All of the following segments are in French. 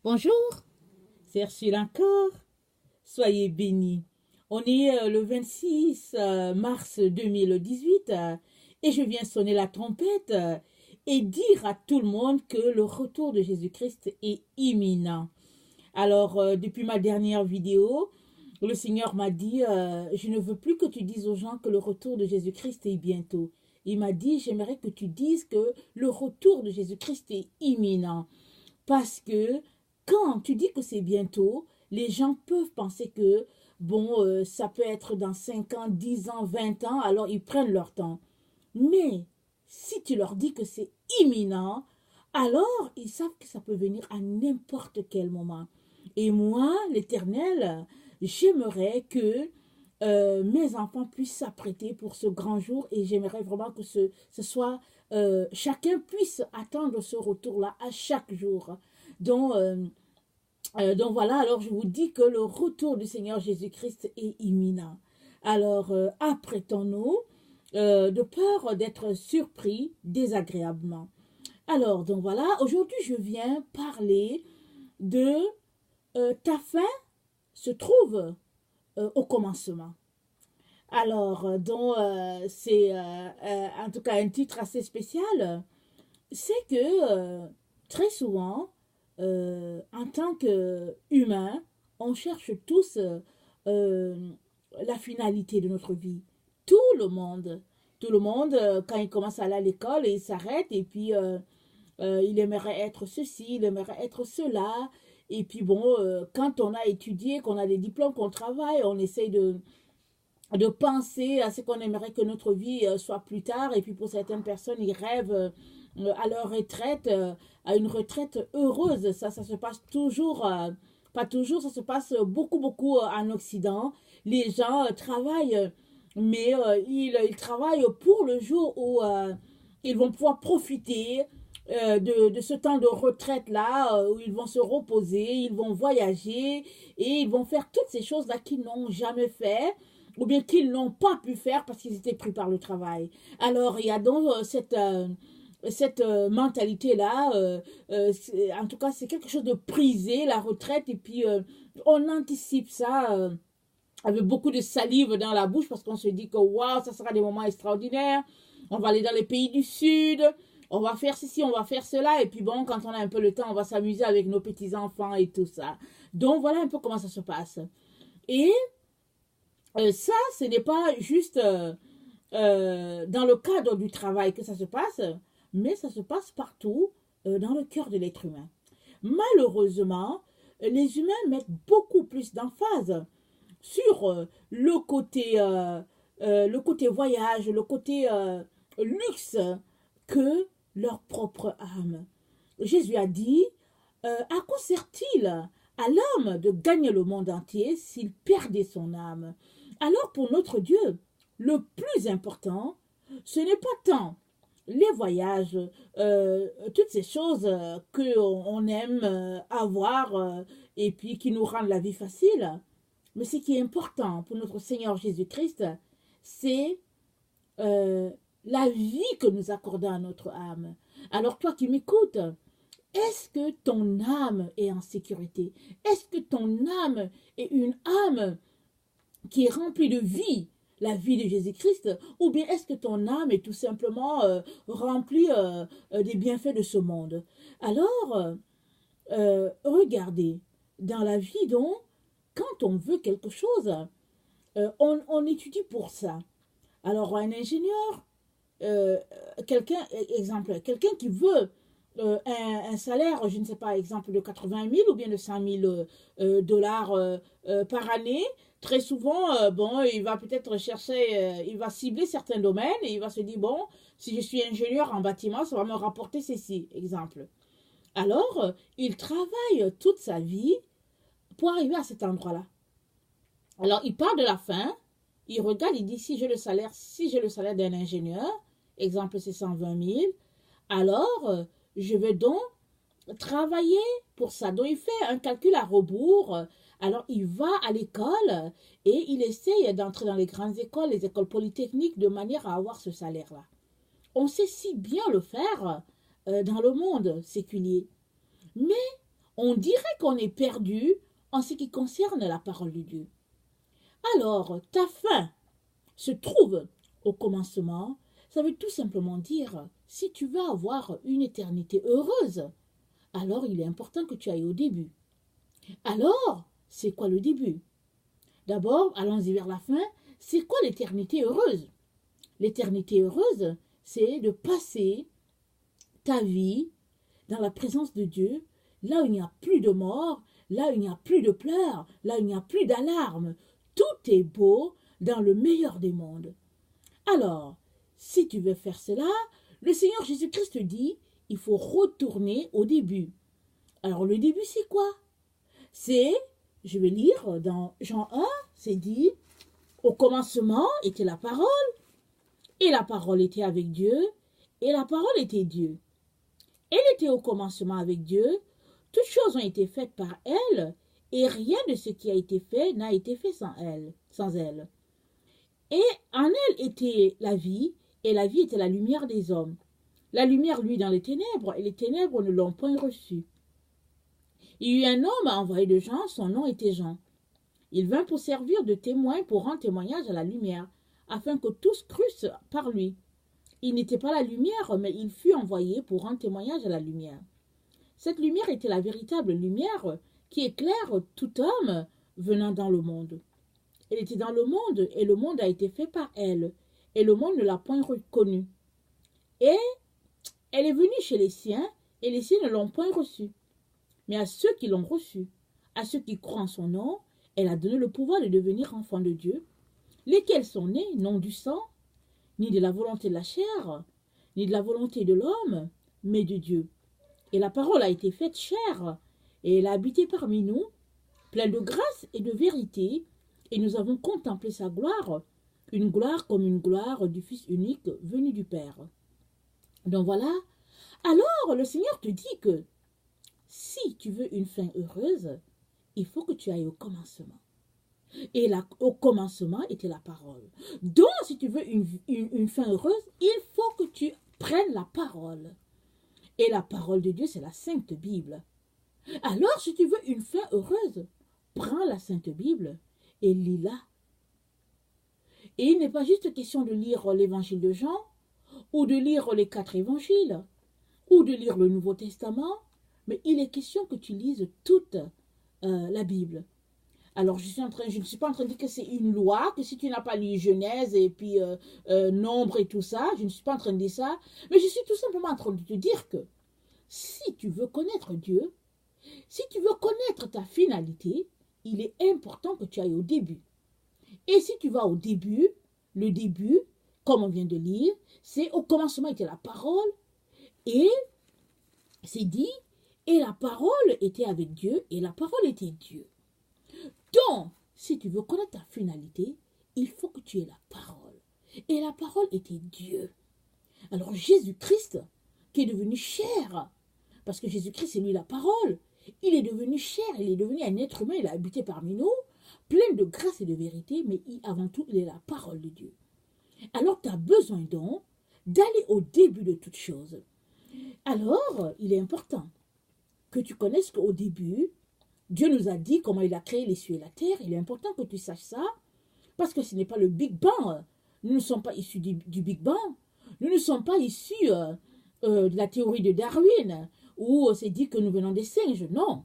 Bonjour, c'est Ursule encore. Soyez bénis. On est le 26 mars 2018 et je viens sonner la trompette et dire à tout le monde que le retour de Jésus-Christ est imminent. Alors, depuis ma dernière vidéo, le Seigneur m'a dit, je ne veux plus que tu dises aux gens que le retour de Jésus-Christ est bientôt. Il m'a dit, j'aimerais que tu dises que le retour de Jésus-Christ est imminent. Parce que quand tu dis que c'est bientôt, les gens peuvent penser que, bon, ça peut être dans 5 ans, 10 ans, 20 ans, alors ils prennent leur temps. Mais si tu leur dis que c'est imminent, alors ils savent que ça peut venir à n'importe quel moment. Et moi, l'Éternel, j'aimerais que mes enfants puissent s'apprêter pour ce grand jour et j'aimerais vraiment que ce soit, chacun puisse attendre ce retour-là à chaque jour. Donc, donc voilà, alors je vous dis que le retour du Seigneur Jésus-Christ est imminent. Alors apprêtons-nous de peur d'être surpris désagréablement. Alors donc voilà, aujourd'hui je viens parler de ta fin se trouve au commencement. Alors donc c'est en tout cas un titre assez spécial. C'est que très souvent en tant qu'humain, on cherche tous euh, la finalité de notre vie. Tout le monde, quand il commence à aller à l'école, il s'arrête et puis il aimerait être ceci, il aimerait être cela. Et puis bon, quand on a étudié, qu'on a des diplômes, qu'on travaille, on essaye de penser à ce qu'on aimerait que notre vie soit plus tard. Et puis pour certaines personnes, ils rêvent à leur retraite, à une retraite heureuse. Ça se passe toujours, pas toujours, ça se passe beaucoup, beaucoup en Occident. Les gens travaillent, mais ils travaillent pour le jour où ils vont pouvoir profiter de ce temps de retraite-là, où ils vont se reposer, ils vont voyager et ils vont faire toutes ces choses-là qu'ils n'ont jamais fait ou bien qu'ils n'ont pas pu faire parce qu'ils étaient pris par le travail. Alors, il y a donc cette mentalité-là, en tout cas, c'est quelque chose de prisé, la retraite, et puis on anticipe ça avec beaucoup de salive dans la bouche parce qu'on se dit que waouh, ça sera des moments extraordinaires, on va aller dans les pays du Sud, on va faire ceci, on va faire cela, et puis bon, quand on a un peu le temps, on va s'amuser avec nos petits-enfants et tout ça. Donc voilà un peu comment ça se passe. Et ça, ce n'est pas juste dans le cadre du travail que ça se passe, mais ça se passe partout dans le cœur de l'être humain. Malheureusement, les humains mettent beaucoup plus d'emphase sur le côté voyage, le côté luxe que leur propre âme. Jésus a dit, à quoi sert-il à l'homme de gagner le monde entier s'il perdait son âme? Alors pour notre Dieu, le plus important, ce n'est pas tant les voyages, toutes ces choses qu'on aime avoir et puis qui nous rendent la vie facile. Mais ce qui est important pour notre Seigneur Jésus-Christ, c'est euh, la vie que nous accordons à notre âme. Alors toi qui m'écoutes, est-ce que ton âme est en sécurité? Est-ce que ton âme est une âme qui est remplie de vie, la vie de Jésus-Christ, ou bien est-ce que ton âme est tout simplement remplie des bienfaits de ce monde? Alors, regardez, dans la vie, donc, quand on veut quelque chose, on étudie pour ça. Alors, un ingénieur, euh, quelqu'un, exemple, quelqu'un qui veut un salaire, je ne sais pas, exemple de 80 000 ou bien de 100 000 dollars par année, très souvent, bon, il va peut-être chercher, il va cibler certains domaines et il va se dire, bon, si je suis ingénieur en bâtiment, ça va me rapporter ceci, exemple. Alors, il travaille toute sa vie pour arriver à cet endroit-là. Alors, il part de la fin, il regarde, il dit, si j'ai le salaire d'un ingénieur, exemple, c'est 120 000, alors je vais donc travailler pour ça. Donc, il fait un calcul à rebours. Alors, il va à l'école et il essaye d'entrer dans les grandes écoles, les écoles polytechniques, de manière à avoir ce salaire-là. On sait si bien le faire dans le monde séculier. Mais on dirait qu'on est perdu en ce qui concerne la parole de Dieu. Alors, ta fin se trouve au commencement. Ça veut tout simplement dire, si tu veux avoir une éternité heureuse, alors il est important que tu ailles au début. Alors, c'est quoi le début? D'abord, allons-y vers la fin. C'est quoi l'éternité heureuse? L'éternité heureuse, c'est de passer ta vie dans la présence de Dieu, là où il n'y a plus de mort, là où il n'y a plus de pleurs, là où il n'y a plus d'alarmes. Tout est beau dans le meilleur des mondes. Alors, si tu veux faire cela, le Seigneur Jésus-Christ dit, il faut retourner au début. Alors, le début, c'est quoi? C'est, je vais lire dans Jean 1, c'est dit, au commencement était la parole, et la parole était avec Dieu, et la parole était Dieu. Elle était au commencement avec Dieu, toutes choses ont été faites par elle, et rien de ce qui a été fait n'a été fait sans elle. Et en elle était la vie, et la vie était la lumière des hommes. La lumière, lui, dans les ténèbres, et les ténèbres ne l'ont point reçue. Il y eut un homme envoyé de Jean, son nom était Jean. Il vint pour servir de témoin, pour rendre témoignage à la lumière, afin que tous crussent par lui. Il n'était pas la lumière, mais il fut envoyé pour rendre témoignage à la lumière. Cette lumière était la véritable lumière qui éclaire tout homme venant dans le monde. Elle était dans le monde, et le monde a été fait par elle, et le monde ne l'a point reconnue. Et elle est venue chez les siens, et les siens ne l'ont point reçue. Mais à ceux qui l'ont reçue, à ceux qui croient en son nom, elle a donné le pouvoir de devenir enfants de Dieu, lesquels sont nés non du sang, ni de la volonté de la chair, ni de la volonté de l'homme, mais de Dieu. Et la parole a été faite chair, et elle a habité parmi nous, pleine de grâce et de vérité, et nous avons contemplé sa gloire, une gloire comme une gloire du Fils unique venu du Père. Donc voilà, alors le Seigneur te dit que si tu veux une fin heureuse, il faut que tu ailles au commencement. Et là, au commencement était la parole. Donc, si tu veux une fin heureuse, il faut que tu prennes la parole. Et la parole de Dieu, c'est la Sainte Bible. Alors, si tu veux une fin heureuse, prends la Sainte Bible et lis-la. Et il n'est pas juste question de lire l'évangile de Jean, ou de lire les 4 évangiles, ou de lire le Nouveau Testament, mais il est question que tu lises toute la Bible. Alors, je ne suis pas en train de dire que c'est une loi, que si tu n'as pas lu Genèse et puis Nombre et tout ça, je ne suis pas en train de dire ça, mais je suis tout simplement en train de te dire que si tu veux connaître Dieu, si tu veux connaître ta finalité, il est important que tu ailles au début. Et si tu vas au début, le début, comme on vient de lire, c'est au commencement était la parole, et c'est dit, et la parole était avec Dieu, et la parole était Dieu. Donc, si tu veux connaître ta finalité, il faut que tu aies la parole. Et la parole était Dieu. Alors Jésus-Christ, qui est devenu chair, parce que Jésus-Christ, c'est lui la parole, il est devenu chair, il est devenu un être humain, il a habité parmi nous, plein de grâce et de vérité, mais avant tout, il est la parole de Dieu. Alors tu as besoin donc d'aller au début de toute chose. Alors, il est important que tu connaisses qu'au début, Dieu nous a dit comment il a créé les cieux et la terre. Il est important que tu saches ça, parce que ce n'est pas le Big Bang. Nous ne sommes pas issus du Big Bang. Nous ne sommes pas issus de la théorie de Darwin, où c'est dit que nous venons des singes. Non.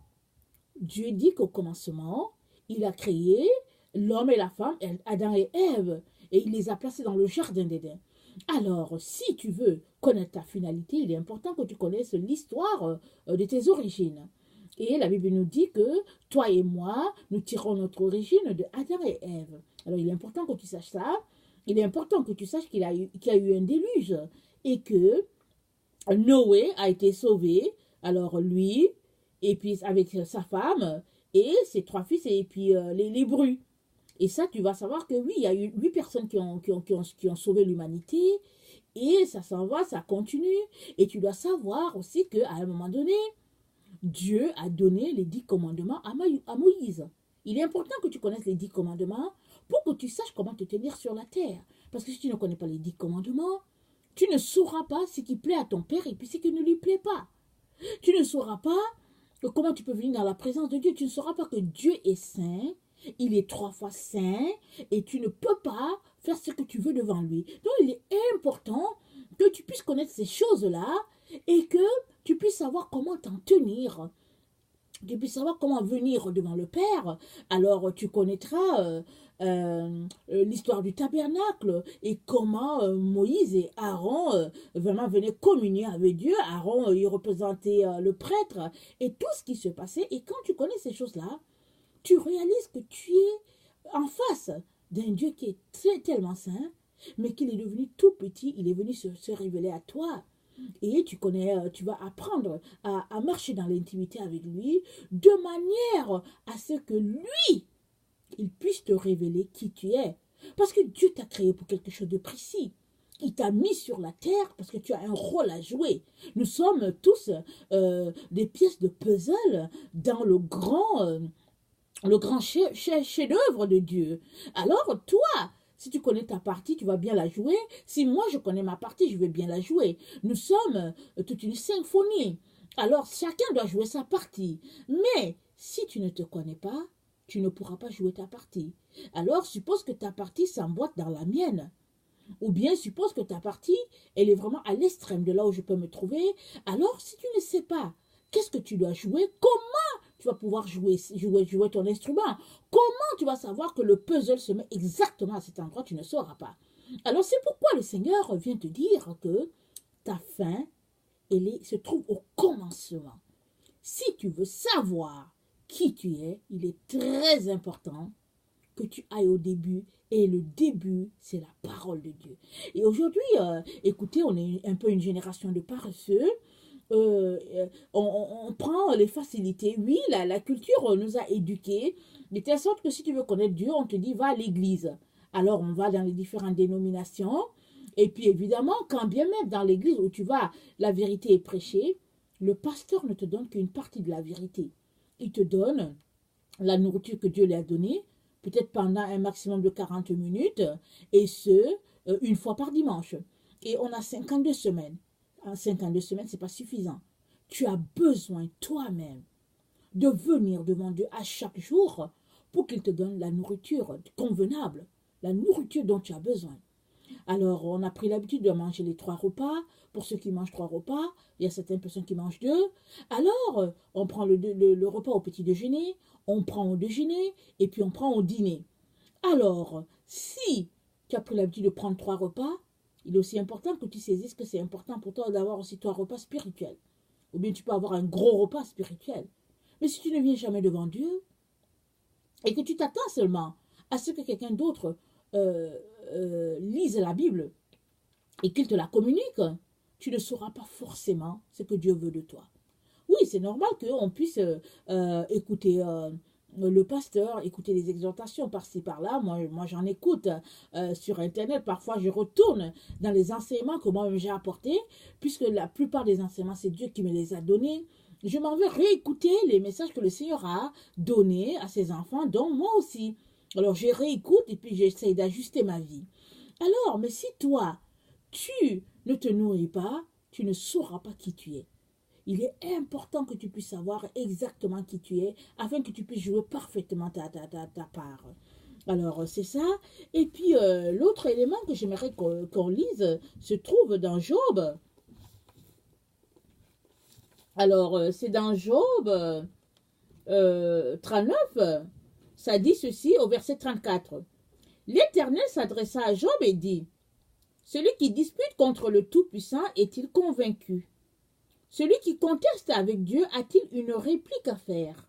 Dieu dit qu'au commencement, il a créé l'homme et la femme, Adam et Ève, et il les a placés dans le jardin d'Éden. Alors, si tu veux connaître ta finalité, il est important que tu connaisses l'histoire de tes origines. Et la Bible nous dit que toi et moi, nous tirons notre origine de Adam et Ève. Alors, il est important que tu saches ça. Il est important que tu saches qu'il y a eu un déluge et que Noé a été sauvé. Alors, lui, et puis avec sa femme et ses 3 fils et puis les brus. Et ça, tu vas savoir que oui, il y a eu 8 personnes qui ont sauvé l'humanité. Et ça s'en va, ça continue. Et tu dois savoir aussi qu'à un moment donné, Dieu a donné les 10 commandements à Moïse. Il est important que tu connaisses les 10 commandements pour que tu saches comment te tenir sur la terre. Parce que si tu ne connais pas les 10 commandements, tu ne sauras pas ce qui plaît à ton Père et puis ce qui ne lui plaît pas. Tu ne sauras pas Comment tu peux venir dans la présence de Dieu? Tu ne sauras pas que Dieu est saint, il est 3 fois saint, et tu ne peux pas faire ce que tu veux devant lui. Donc il est important que tu puisses connaître ces choses-là et que tu puisses savoir comment t'en tenir. Tu puisses savoir comment venir devant le Père. Alors tu connaîtras l'histoire du tabernacle et comment Moïse et Aaron vraiment venaient communier avec Dieu. Aaron, il représentait le prêtre et tout ce qui se passait. Et quand tu connais ces choses-là, tu réalises que tu es en face d'un Dieu qui est tellement saint, mais qu'il est devenu tout petit, il est venu se révéler à toi. Et tu connais, tu vas apprendre à marcher dans l'intimité avec lui de manière à ce que lui, il puisse te révéler qui tu es. Parce que Dieu t'a créé pour quelque chose de précis. Il t'a mis sur la terre parce que tu as un rôle à jouer. Nous sommes tous des pièces de puzzle dans le grand chef-d'œuvre de Dieu. Alors, toi, si tu connais ta partie, tu vas bien la jouer. Si moi, je connais ma partie, je vais bien la jouer. Nous sommes toute une symphonie. Alors, chacun doit jouer sa partie. Mais, si tu ne te connais pas, tu ne pourras pas jouer ta partie. Alors, suppose que ta partie s'emboîte dans la mienne. Ou bien, suppose que ta partie, elle est vraiment à l'extrême de là où je peux me trouver. Alors, si tu ne sais pas, qu'est-ce que tu dois jouer? Comment tu vas pouvoir jouer ton instrument? Comment tu vas savoir que le puzzle se met exactement à cet endroit? Tu ne sauras pas. Alors, c'est pourquoi le Seigneur vient te dire que ta fin, se trouve au commencement. Si tu veux savoir qui tu es, il est très important que tu ailles au début. Et le début, c'est la parole de Dieu. Et aujourd'hui, écoutez, on est un peu une génération de paresseux. On prend les facilités. Oui, la culture nous a éduqués, de telle sorte que si tu veux connaître Dieu, on te dit va à l'église. Alors on va dans les différentes dénominations. Et puis évidemment, quand bien même dans l'église où tu vas, la vérité est prêchée, le pasteur ne te donne qu'une partie de la vérité. Il te donne la nourriture que Dieu lui a donnée, peut-être pendant un maximum de 40 minutes, et ce, une fois par dimanche. Et on a 52 semaines. 52 semaines, ce n'est pas suffisant. Tu as besoin toi-même de venir devant Dieu à chaque jour pour qu'il te donne la nourriture convenable, la nourriture dont tu as besoin. Alors, on a pris l'habitude de manger les 3 repas. Pour ceux qui mangent 3 repas, il y a certaines personnes qui mangent 2. Alors, on prend le repas au petit déjeuner, on prend au déjeuner et puis on prend au dîner. Alors, si tu as pris l'habitude de prendre 3 repas, il est aussi important que tu saisisses que c'est important pour toi d'avoir aussi 3 repas spirituels. Ou bien tu peux avoir un gros repas spirituel. Mais si tu ne viens jamais devant Dieu et que tu t'attends seulement à ce que quelqu'un d'autre lise la Bible et qu'il te la communique, tu ne sauras pas forcément ce que Dieu veut de toi. Oui, c'est normal qu'on puisse écouter le pasteur, écouter les exhortations par-ci, par-là. Moi j'en écoute sur Internet. Parfois, je retourne dans les enseignements que moi-même j'ai apportés, puisque la plupart des enseignements, c'est Dieu qui me les a donnés. Je m'en vais réécouter les messages que le Seigneur a donnés à ses enfants, dont moi aussi. Alors, je réécoute et puis j'essaie d'ajuster ma vie. Alors, mais si toi, tu ne te nourris pas, tu ne sauras pas qui tu es. Il est important que tu puisses savoir exactement qui tu es afin que tu puisses jouer parfaitement ta part. Alors, c'est ça. Et puis, l'autre élément que j'aimerais qu'on lise se trouve dans Job. Alors, c'est dans Job 39. Ça dit ceci au verset 34. L'Éternel s'adressa à Job et dit, « Celui qui dispute contre le Tout-Puissant est-il convaincu? Celui qui conteste avec Dieu a-t-il une réplique à faire? »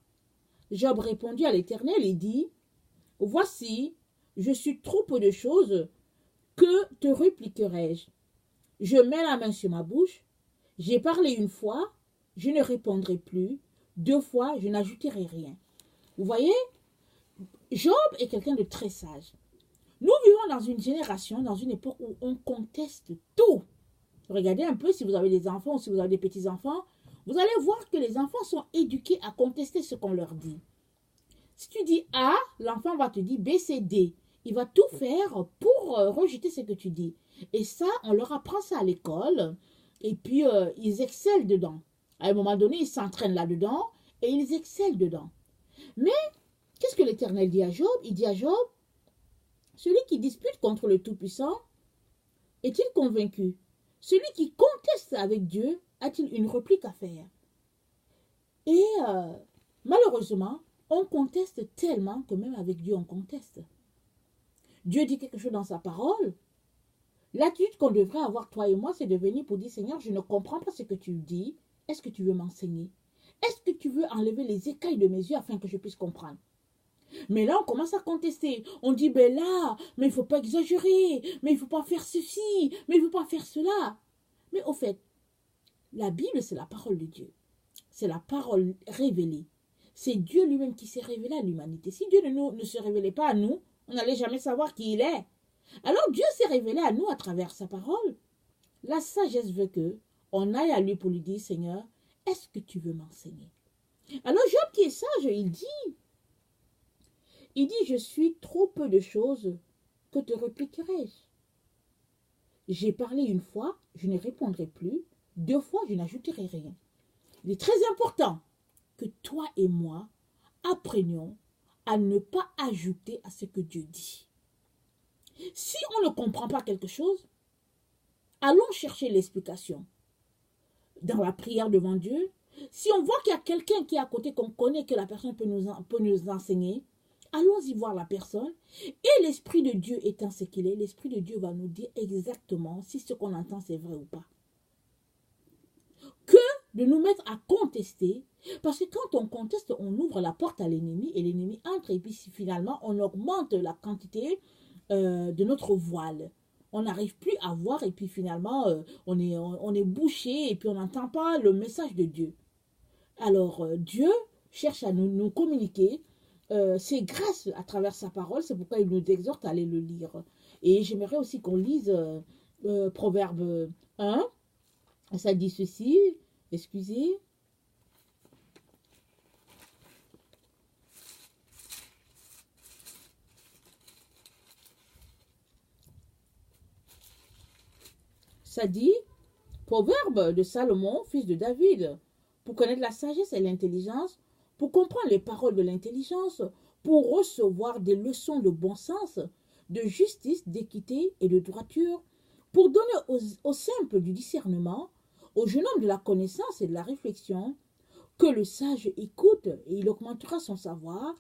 Job répondit à l'Éternel et dit, « Voici, je suis trop peu de choses, que te répliquerai-je? Je mets la main sur ma bouche, j'ai parlé une fois, je ne répondrai plus, 2 fois, je n'ajouterai rien. » Vous voyez, Job est quelqu'un de très sage. Nous vivons dans une génération, dans une époque où on conteste tout. Regardez un peu si vous avez des enfants ou si vous avez des petits-enfants, vous allez voir que les enfants sont éduqués à contester ce qu'on leur dit. Si tu dis A, l'enfant va te dire B, C, D. Il va tout faire pour rejeter ce que tu dis. Et ça, on leur apprend ça à l'école et puis ils excellent dedans. À un moment donné, ils s'entraînent là-dedans et ils excellent dedans. Mais, qu'est-ce que l'Éternel dit à Job? Il dit à Job, celui qui dispute contre le Tout-Puissant est-il convaincu? Celui qui conteste avec Dieu a-t-il une réplique à faire? Et malheureusement, on conteste tellement que même avec Dieu, on conteste. Dieu dit quelque chose dans sa parole. L'attitude qu'on devrait avoir, toi et moi, c'est de venir pour dire, Seigneur, je ne comprends pas ce que tu dis. Est-ce que tu veux m'enseigner? Est-ce que tu veux enlever les écailles de mes yeux afin que je puisse comprendre? Mais là, on commence à contester. On dit, ben là, mais il ne faut pas exagérer, mais il ne faut pas faire ceci, mais il ne faut pas faire cela. Mais au fait, la Bible, c'est la parole de Dieu. C'est la parole révélée. C'est Dieu lui-même qui s'est révélé à l'humanité. Si Dieu ne se révélait pas à nous, on n'allait jamais savoir qui il est. Alors Dieu s'est révélé à nous à travers sa parole. La sagesse veut que on aille à lui pour lui dire, Seigneur, est-ce que tu veux m'enseigner? Alors Job qui est sage, il dit, je suis trop peu de choses, que te répliquerai-je? J'ai parlé une fois, je ne répondrai plus. 2 fois, je n'ajouterai rien. Il est très important que toi et moi apprenions à ne pas ajouter à ce que Dieu dit. Si on ne comprend pas quelque chose, allons chercher l'explication dans la prière devant Dieu. Si on voit qu'il y a quelqu'un qui est à côté, qu'on connaît, que la personne peut nous enseigner, allons-y voir la personne. Et l'Esprit de Dieu étant ce qu'il est, l'Esprit de Dieu va nous dire exactement si ce qu'on entend c'est vrai ou pas. Que de nous mettre à contester, parce que quand on conteste, on ouvre la porte à l'ennemi et l'ennemi entre et puis finalement on augmente la quantité de notre voile. On n'arrive plus à voir et puis finalement on est bouché et puis on n'entend pas le message de Dieu. Alors Dieu cherche à nous communiquer ses grâces à travers sa parole, c'est pourquoi il nous exhorte à aller le lire. Et j'aimerais aussi qu'on lise Proverbe 1, ça dit ceci, excusez. Ça dit, Proverbe de Salomon, fils de David, pour connaître la sagesse et l'intelligence, pour comprendre les paroles de l'intelligence, pour recevoir des leçons de bon sens, de justice, d'équité et de droiture, pour donner aux simples du discernement, au jeune homme de la connaissance et de la réflexion, que le sage écoute et il augmentera son savoir,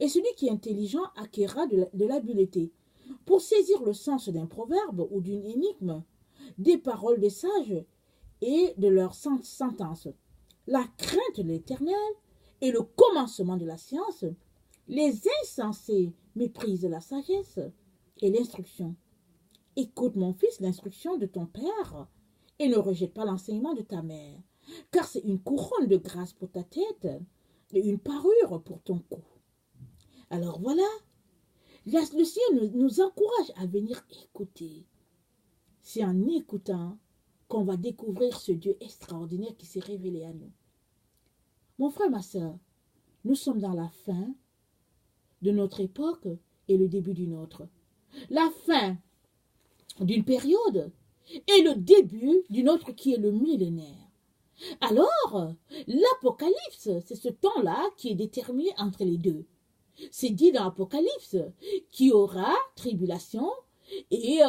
et celui qui est intelligent acquérera de l'habileté, pour saisir le sens d'un proverbe ou d'une énigme, des paroles des sages et de leurs sentences. La crainte de l'Éternel est le commencement de la science. Les insensés méprisent la sagesse et l'instruction. Écoute, mon fils, l'instruction de ton père et ne rejette pas l'enseignement de ta mère, car c'est une couronne de grâce pour ta tête et une parure pour ton cou. Alors voilà, le Seigneur nous encourage à venir écouter. C'est en écoutant qu'on va découvrir ce Dieu extraordinaire qui s'est révélé à nous. Mon frère, ma soeur, nous sommes dans la fin de notre époque et le début d'une autre. La fin d'une période et le début d'une autre qui est le millénaire. Alors, l'Apocalypse, c'est ce temps-là qui est déterminé entre les deux. C'est dit dans l'Apocalypse qu'il y aura tribulation et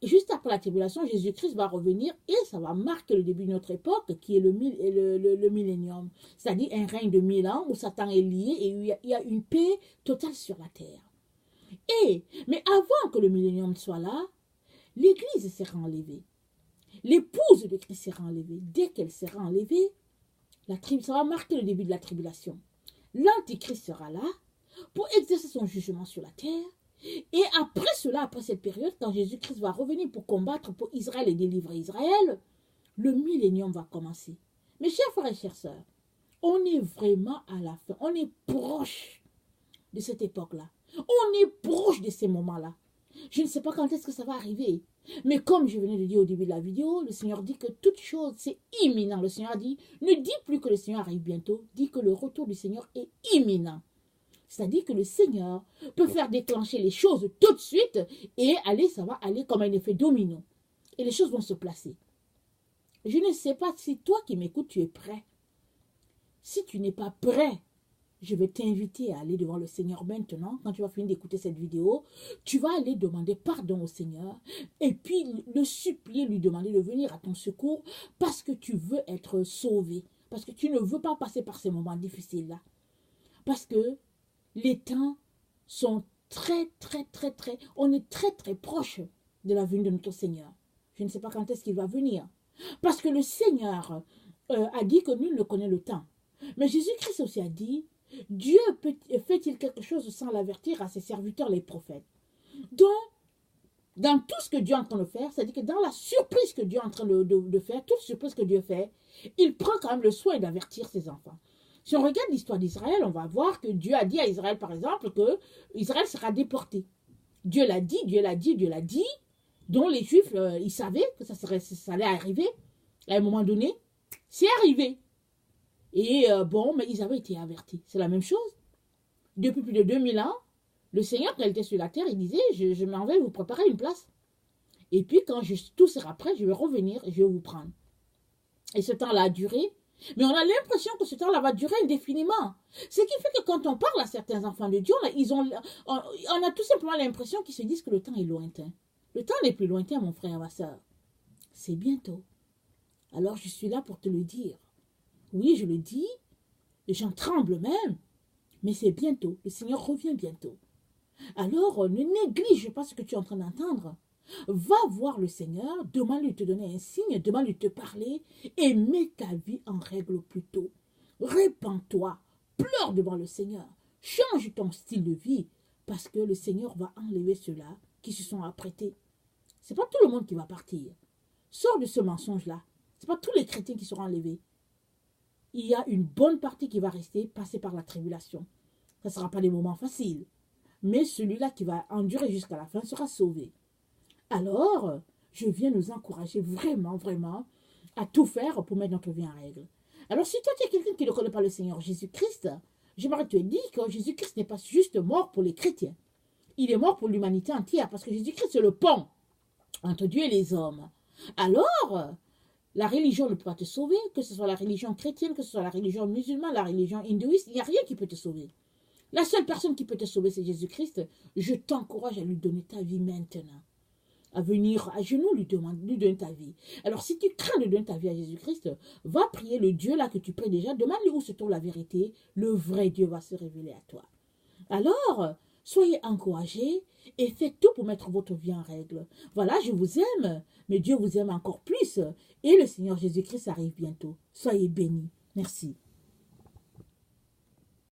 juste après la tribulation, Jésus-Christ va revenir et ça va marquer le début de notre époque qui est le millénium. C'est-à-dire un règne de 1000 ans où Satan est lié et il y a une paix totale sur la terre. Mais avant que le millénium soit là, l'Église sera enlevée. L'épouse de Christ sera enlevée. Dès qu'elle sera enlevée, ça va marquer le début de la tribulation. L'Antichrist sera là pour exercer son jugement sur la terre. Et après cela, après cette période, quand Jésus-Christ va revenir pour combattre pour Israël et délivrer Israël, le millénium va commencer. Mes chers frères et chères sœurs, on est vraiment à la fin. On est proche de cette époque-là. On est proche de ces moments-là. Je ne sais pas quand est-ce que ça va arriver. Mais comme je venais de dire au début de la vidéo, le Seigneur dit que toute chose, c'est imminent. Le Seigneur dit, ne dis plus que le Seigneur arrive bientôt, dis que le retour du Seigneur est imminent. C'est-à-dire que le Seigneur peut faire déclencher les choses tout de suite et ça va aller comme un effet domino. Et les choses vont se placer. Je ne sais pas si toi qui m'écoutes, tu es prêt. si tu n'es pas prêt, je vais t'inviter à aller devant le Seigneur maintenant. Quand tu vas finir d'écouter cette vidéo, tu vas aller demander pardon au Seigneur et puis le supplier, lui demander de venir à ton secours parce que tu veux être sauvé. Parce que tu ne veux pas passer par ces moments difficiles-là. Parce que les temps sont on est très proche de la venue de notre Seigneur. Je ne sais pas quand est-ce qu'il va venir. Parce que le Seigneur a dit que nul ne connaît le temps. Mais Jésus-Christ aussi a dit, Dieu fait-il quelque chose sans l'avertir à ses serviteurs les prophètes? Donc, dans tout ce que Dieu est en train de faire, c'est-à-dire que dans la surprise que Dieu est en train de faire, toute surprise que Dieu fait, il prend quand même le soin d'avertir ses enfants. Si on regarde l'histoire d'Israël, on va voir que Dieu a dit à Israël, par exemple, que Israël sera déporté. Dieu l'a dit, dont les Juifs, ils savaient que ça allait arriver. À un moment donné, c'est arrivé. Et bon, mais ils avaient été avertis. C'est la même chose. Depuis plus de 2000 ans, le Seigneur, quand il était sur la terre, il disait, je m'en vais vous préparer une place. Et puis, quand tout sera prêt, je vais revenir et je vais vous prendre. Et ce temps-là a duré. Mais on a l'impression que ce temps-là va durer indéfiniment. Ce qui fait que quand on parle à certains enfants de Dieu, on a tout simplement l'impression qu'ils se disent que le temps est lointain. Le temps n'est plus lointain, mon frère, ma soeur. C'est bientôt. Alors, je suis là pour te le dire. Oui, je le dis, et j'en tremble même, mais c'est bientôt. Le Seigneur revient bientôt. Alors, ne néglige pas ce que tu es en train d'entendre. Va voir le Seigneur, demande-lui de te donner un signe, demande-lui de te parler et mets ta vie en règle plus tôt. Répands-toi, pleure devant le Seigneur, change ton style de vie parce que le Seigneur va enlever ceux-là qui se sont apprêtés. Ce n'est pas tout le monde qui va partir. Sors de ce mensonge-là. Ce n'est pas tous les chrétiens qui seront enlevés. Il y a une bonne partie qui va rester, passer par la tribulation. Ce ne sera pas des moments faciles. Mais celui-là qui va endurer jusqu'à la fin sera sauvé. Alors, je viens nous encourager vraiment à tout faire pour mettre notre vie en règle. Alors, si toi, tu es quelqu'un qui ne connaît pas le Seigneur Jésus-Christ, j'aimerais te dire que Jésus-Christ n'est pas juste mort pour les chrétiens. Il est mort pour l'humanité entière parce que Jésus-Christ, c'est le pont entre Dieu et les hommes. Alors, la religion ne peut pas te sauver, que ce soit la religion chrétienne, que ce soit la religion musulmane, la religion hindouiste, il n'y a rien qui peut te sauver. La seule personne qui peut te sauver, c'est Jésus-Christ. Je t'encourage à lui donner ta vie maintenant. À venir à genoux, lui donner ta vie. Alors, si tu crains de donner ta vie à Jésus-Christ, va prier le Dieu là que tu pries déjà. Demande-lui où se trouve la vérité. Le vrai Dieu va se révéler à toi. Alors, soyez encouragés et faites tout pour mettre votre vie en règle. Voilà, je vous aime, mais Dieu vous aime encore plus. Et le Seigneur Jésus-Christ arrive bientôt. Soyez bénis. Merci.